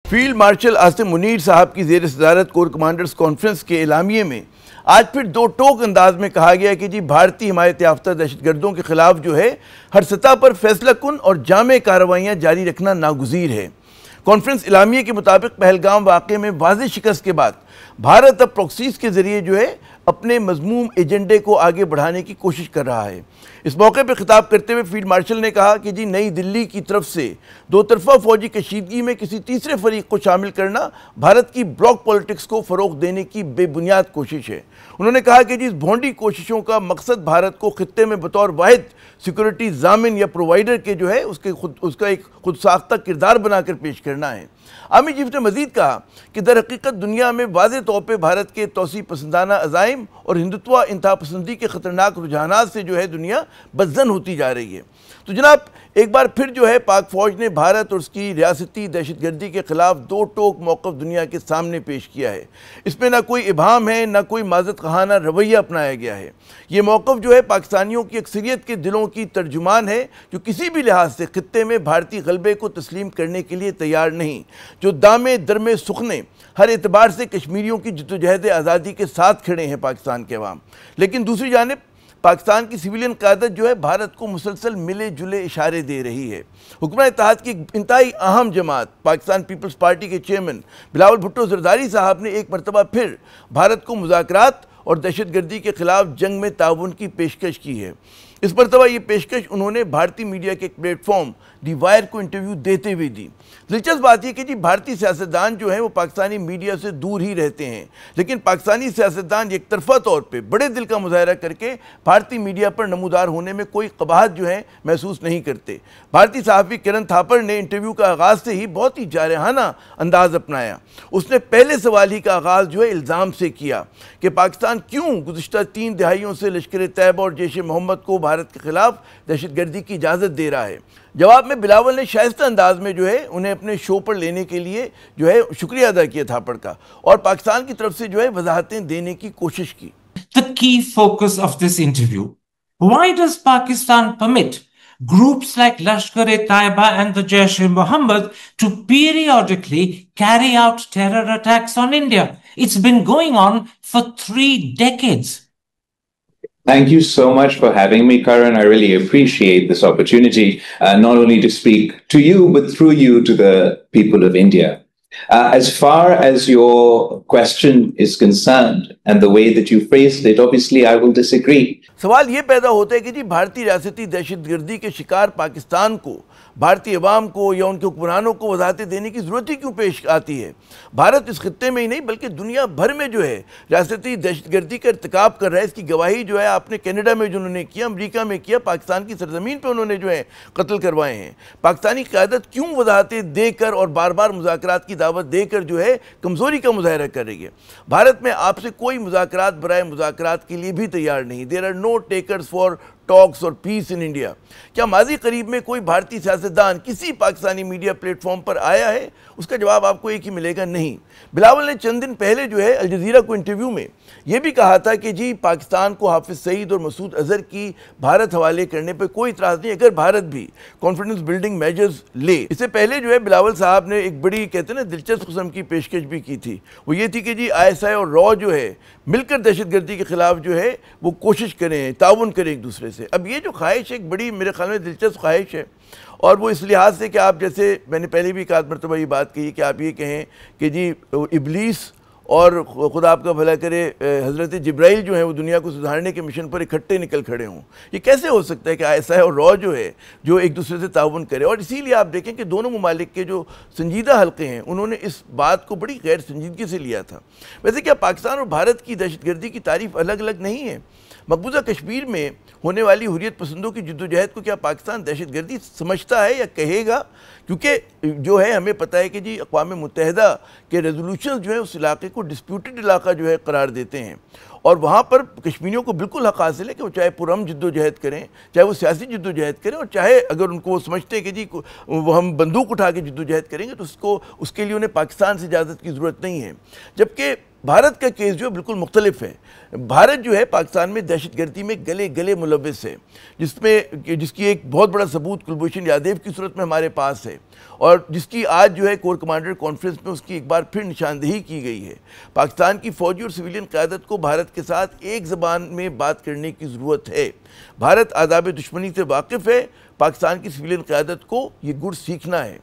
Field marshal Asim Munir صاحب کی زیر صدارت کور کمانڈرز کانفرنس کے اعلامیے میں آج پھر دو ٹوک انداز میں کہا گیا کہ جی بھارتی حمایت یافتہ دہشت گردوں کے خلاف جو ہے ہر سطح پر فیصلہ کن اور جامع کارروائیاں جاری رکھنا ناگزیر ہے۔ کانفرنس اعلامیے کے مطابق پہلگام واقعے میں واضح شکست کے بعد بھارت اب پروکسیز کے ذریعے جو ہے اپنے مذموم ایجنڈے کو آگے بڑھانے کی کوشش کر رہا ہے۔ اس موقع پہ خطاب کرتے ہوئے فیلڈ مارشل نے کہا کہ جی نئی دلی کی طرف سے دو طرفہ فوجی کشیدگی میں کسی تیسرے فریق کو شامل کرنا بھارت کی بلاک پولیٹکس کو فروغ دینے کی بے بنیاد کوشش ہے۔ انہوں نے کہا کہ جی اس بھونڈی کوششوں کا مقصد بھارت کو خطے میں بطور واحد سیکورٹی ضامن یا پرووائیڈر کے جو ہے اس کا ایک خود ساختہ کردار بنا کر پیش کرنا ہے۔ آرمی چیف نے مزید کہا کہ در حقیقت دنیا میں واضح طور پہ بھارت کے توسیع پسندانہ عزائم اور ہندوتوا انتہا پسندی کے خطرناک رجحانات سے جو ہے دنیا بدزن ہوتی جا رہی ہے۔ تو جناب ایک بار پھر جو ہے پاک فوج نے بھارت اور اس کی ریاستی دہشت گردی کے خلاف دو ٹوک موقف دنیا کے سامنے پیش کیا ہے۔ اس میں نہ کوئی ابہام ہے نہ کوئی معذرت خواہانہ رویہ اپنایا گیا ہے۔ یہ موقف جو ہے پاکستانیوں کی اکثریت کے دلوں کی ترجمان ہے جو کسی بھی لحاظ سے خطے میں بھارتی غلبے کو تسلیم کرنے کے لیے تیار نہیں، جو دامے درمے سخنے ہر اعتبار سے کشمیریوں کی جدوجہد آزادی کے ساتھ کھڑے ہیں پاکستان کے عوام۔ لیکن دوسری جانب پاکستان کی سویلین قیادت جو ہے بھارت کو مسلسل ملے جلے اشارے دے رہی ہے۔ حکمراں اتحاد کی انتہائی اہم جماعت پاکستان پیپلز پارٹی کے چیئرمین بلاول بھٹو زرداری صاحب نے ایک مرتبہ پھر بھارت کو مذاکرات اور دہشت گردی کے خلاف جنگ میں تعاون کی پیشکش کی ہے۔ اس مرتبہ یہ پیشکش انہوں نے بھارتی میڈیا کے ایک پلیٹ فارم دی وائر کو انٹرویو دیتے ہوئے دی۔ دلچسپ بات یہ کہ جی بھارتی سیاستدان جو ہیں وہ پاکستانی میڈیا سے دور ہی رہتے ہیں، لیکن پاکستانی سیاستدان یک طرفہ طور پہ بڑے دل کا مظاہرہ کر کے بھارتی میڈیا پر نمودار ہونے میں کوئی قباحت جو ہے محسوس نہیں کرتے۔ بھارتی صحافی کرن تھاپر نے انٹرویو کا آغاز سے ہی بہت ہی جارحانہ انداز اپنایا۔ اس نے پہلے سوال ہی کا آغاز جو ہے الزام سے کیا کہ پاکستان کیوں گزشتہ 3 دہائیوں سے لشکر طیبہ اور جیش محمد کو بھارت کے خلاف دہشت گردی کی اجازت دے رہا ہے۔ جواب میں بلاول نے شائستہ انداز میں جو ہے انہیں اپنے شو پر لینے کے لیے جو ہے شکریہ ادا کیا تھاپڑ کا اور پاکستان کی طرف سے جو ہے وضاحتیں دینے کی کوشش کی۔ The key focus of this interview: why does Pakistan permit groups like Lashkar-e-Taiba and the Jaish-e-Mohammed to periodically carry out terror attacks on India? It's been going on for 3 decades. Thank you so much for having me, Karan. I really appreciate this opportunity, not only to speak to you, but through you to the people of India. As far as your question is concerned and the way that you phrased it, obviously I will disagree. سوال یہ پیدا ہوتا ہے کہ جی بھارتی ریاستی دہشت گردی کے شکار پاکستان کو بھارتی عوام کو یا ان کے حکمرانوں کو وضاحتیں دینے کی ضرورت ہی کیوں پیش آتی ہے؟ بھارت اس خطے میں ہی نہیں بلکہ دنیا بھر میں جو ہے ریاستی دہشت گردی کا ارتکاب کر رہا ہے۔ اس کی گواہی جو ہے آپ نے کینیڈا میں جو انہوں نے کیا، امریکہ میں کیا، پاکستان کی سرزمین پہ انہوں نے جو ہے قتل کروائے ہیں۔ پاکستانی قیادت کیوں وضاحتیں دے کر اور بار بار مذاکرات کی دعوت دے کر جو ہے کمزوری کا مظاہرہ کر رہی ہے؟ بھارت میں آپ سے کوئی مذاکرات برائے مذاکرات کے لیے بھی تیار نہیں۔ There are no takers for talks اور پیس ان انڈیا۔ کیا ماضی قریب میں کوئی بھارتی سیاستدان کسی پاکستانی میڈیا پلیٹ فارم پر آیا ہے؟ اس کا جواب آپ کو ایک ہی ملے گا، نہیں۔ بلاول نے چند دن پہلے جو ہے الجزیرہ کو انٹرویو میں یہ بھی کہا تھا کہ جی پاکستان کو حافظ سعید اور مسعود اظہر کی بھارت حوالے کرنے پہ کوئی اعتراض نہیں اگر بھارت بھی کانفیڈنس بلڈنگ میجرز لے۔ اس سے پہلے جو ہے بلاول صاحب نے ایک بڑی کہتے ہیں نا دلچسپ قسم کی پیشکش بھی کی تھی، وہ یہ تھی کہ جی ISI اور را جو ہے مل کر دہشت گردی کے خلاف جو ہے وہ کوشش کریں، تعاون کریں ایک دوسرے سے۔ اب یہ جو خواہش ایک بڑی میرے خیال میں دلچسپ خواہش ہے، اور وہ اس لحاظ سے کہ آپ جیسے میں نے پہلے بھی ایک آدھ مرتبہ یہ بات کہی کہ آپ یہ کہیں کہ جی ابلیس اور خدا آپ کا بھلا کرے حضرت جبرائیل جو ہیں وہ دنیا کو سدھارنے کے مشن پر اکٹھے نکل کھڑے ہوں۔ یہ کیسے ہو سکتا ہے کہ ISI اور را جو ہے جو ایک دوسرے سے تعاون کرے؟ اور اسی لیے آپ دیکھیں کہ دونوں ممالک کے جو سنجیدہ حلقے ہیں انہوں نے اس بات کو بڑی غیر سنجیدگی سے لیا تھا۔ ویسے کیا پاکستان اور بھارت کی دہشت گردی کی تعریف الگ الگ نہیں ہے؟ مقبوضہ کشمیر میں ہونے والی حریت پسندوں کی جدوجہد کو کیا پاکستان دہشت گردی سمجھتا ہے یا کہے گا؟ کیونکہ جو ہے ہمیں پتہ ہے کہ جی اقوام متحدہ کے ریزولوشنز جو ہیں اس علاقے کو ڈسپیوٹڈ علاقہ جو ہے قرار دیتے ہیں، اور وہاں پر کشمیریوں کو بالکل حق حاصل ہے کہ وہ چاہے پرامن جد و جہد کریں، چاہے وہ سیاسی جد و جہد کریں، اور چاہے اگر ان کو وہ سمجھتے ہیں کہ جی وہ ہم بندوق اٹھا کے جد و جہد کریں گے تو اس کے لیے انہیں پاکستان سے اجازت کی ضرورت نہیں ہے. جبکہ بھارت کا کیس جو ہے بالکل مختلف ہے. بھارت جو ہے پاکستان میں دہشت گردی میں گلے ملوث ہے، جس کی ایک بہت بڑا ثبوت کلبھوشن یادیو کی صورت میں ہمارے پاس ہے، اور جس کی آج جو ہے کور کمانڈر کانفرنس میں اس کی ایک بار پھر نشاندہی کی گئی ہے. پاکستان کی فوجی اور سویلین قیادت کو بھارت کے ساتھ ایک زبان میں بات کرنے کی ضرورت ہے. بھارت آداب دشمنی سے واقف ہے، پاکستان کی سویلین قیادت کو یہ گڑ سیکھنا ہے.